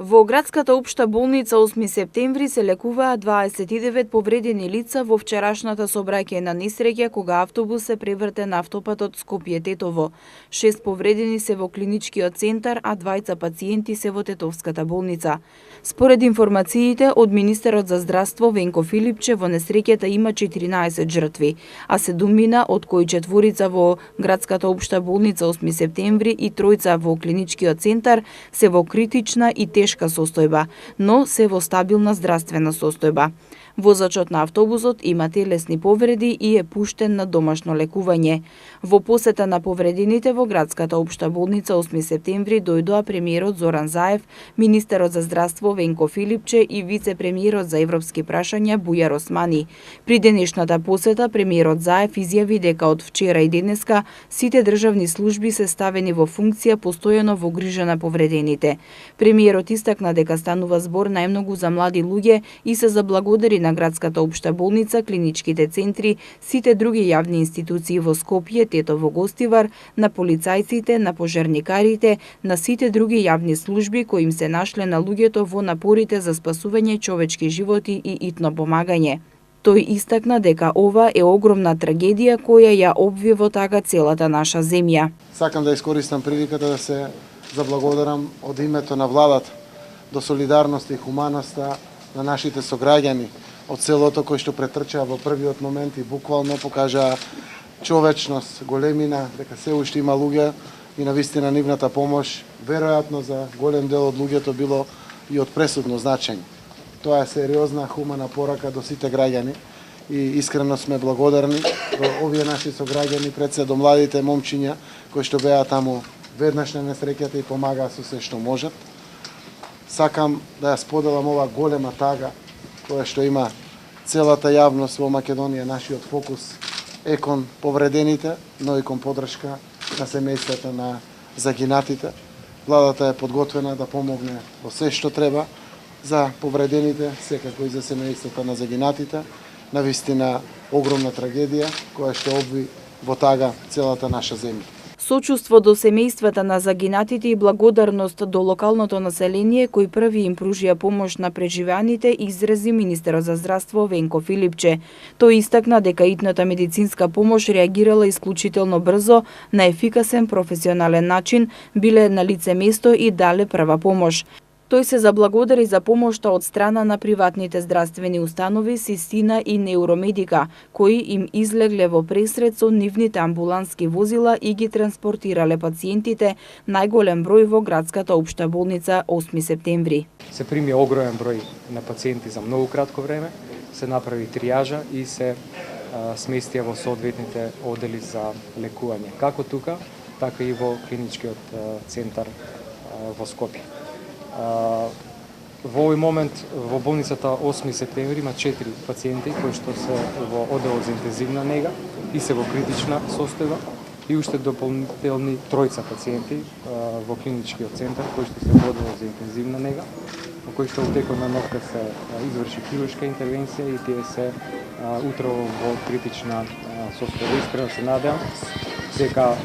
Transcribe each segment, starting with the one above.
Во градската општа болница 8 септември се лекуваат 29 повредени лица во вчерашната сообраќајна несреќа кога автобус се преврте на автопатот Скопје-Тетово. 6 повредени се во клиничкиот центар, а 2 пациенти се во Тетовската болница. Според информациите од министерот за здравство Венко Филипче, во несреќата има 14 жртви, а 7 од кои 4 во градската општа болница 8 септември и 3 во клиничкиот центар се во критична и тешка состојба, но се во стабилна здравствена состојба. Возачот на автобусот има телесни повреди и е пуштен на домашно лекување. Во посета на повредените во градската општа болница 8 септември дојдоа премиерот Зоран Заев, министерот за здравство Венко Филипче и вице-премиерот за европски прашања Бујар Османи. При денешната посета премиерот Заев изјави дека од вчера и денеска сите државни служби се ставени во функција постојано во грижа на повредените. Премиерот истакна дека станува збор најмногу за млади луѓе и се заблагодари на градската општа болница, клиничките центри, сите други јавни институции во Скопје, Тетово, Гостивар, на полицајците, на пожарникарите, на сите други јавни служби кои им се нашле на луѓето во напорите за спасување човечки животи и итно помагање. Тој истакна дека ова е огромна трагедија која ја обви во тага целата наша земја. Сакам да искористам приликата да се заблагодарам од името на владата до солидарноста и хуманоста на нашите сограѓани од селото кои што претрчаа во првиот момент и буквално покажаа човечност, големина, дека се уште има луѓе и навистина нивната помош веројатно за голем дел од луѓето било и од пресудно значење. Тоа е сериозна хумана порака до сите граѓани и искрено сме благодарни до овие наши сограѓани, пред се до младите момчиња кои што беа таму веднаш на несреќата и помагаа со се што можат. Сакам да ја споделам ова голема тага која што има целата јавност во Македонија. Нашиот фокус е кон повредените, но и кон подршка на семејствата на загинатите. Владата е подготвена да помогне во се што треба за повредените, секако и за семејствата на загинатите. Навистина огромна трагедија која што обви во тага целата наша земја. Сочувство до семејствата на загинатите и благодарност до локалното население кој први им пружија помош на преживеаните, изрази министерот за здравство Венко Филипче. Тој истакна дека итната медицинска помош реагирала исклучително брзо, на ефикасен професионален начин, биле на лице место и дале прва помош. Тој се заблагодари за помошта од страна на приватните здравствени установи Систина и Неуромедика, кои им излегле во пресред со нивните амбулански возила и ги транспортирале пациентите, најголем број во градската општа болница 8 септември. Се прими огромен број на пациенти за многу кратко време, се направи тријажа и се сместија во соодветните одели за лекување, како тука, така и во клиничкиот центар во Скопје. Во овој момент во болницата 8 септември има 4 пациенти кои што се во одделот за интензивна нега и се во критична состојба и уште дополнителни 3 пациенти во клиничкиот центар кои што се во одделот за интензивна нега, во кои што во текот на ноќта се изврши хируршка интервенција и тие се утрово во критична состојба. Искрено се надевам дека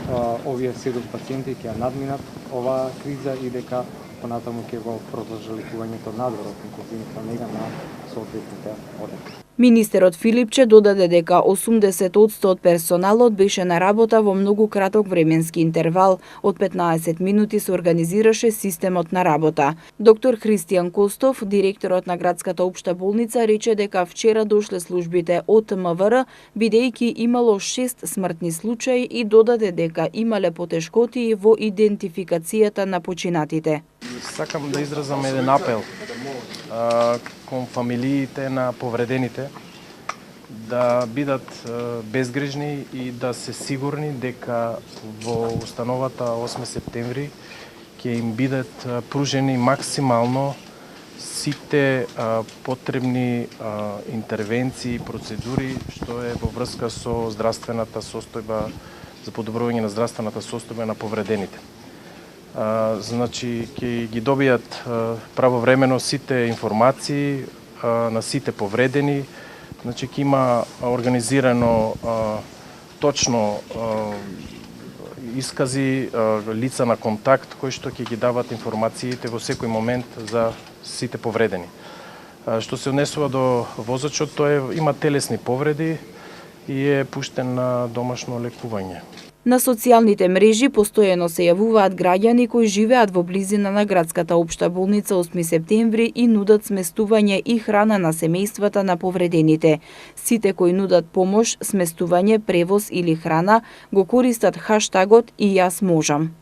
овие 7 пациенти ќе надминат оваа криза и дека понатаму ќе го продолжи лекувањето надвор од интензивната нега на соодветните одели. Министерот Филипче додаде дека 80% од персоналот беше на работа во многу краток временски интервал. Од 15 минути се организираше системот на работа. Доктор Христијан Костов, директорот на градската општа болница, рече дека вчера дошле службите од МВР, бидејќи имало 6 смртни случаи и додаде дека имале потешкоти во идентификацијата на починатите. Сакам да изразам еден апел кон фамилиите на повредените да бидат безгрижни и да се сигурни дека во установата 8 септември ќе им бидат пружени максимално сите потребни интервенции и процедури што е во врска со здравствената состојба, за подобрување на здравствената состојба на повредените. Значи, ќе ги добијат правовремено сите информации на сите повредени. Значи, ќе има организирано точно искази, лица на контакт кои што ќе ги дават информациите во секој момент за сите повредени. Што се однесува до возачот, тој има телесни повреди и е пуштен на домашно лекување. На социјалните мрежи постојано се јавуваат граѓани кои живеат во близина на градската општа болница 8 септември и нудат сместување и храна на семејствата на повредените. Сите кои нудат помош, сместување, превоз или храна го користат хаштагот и јас можам.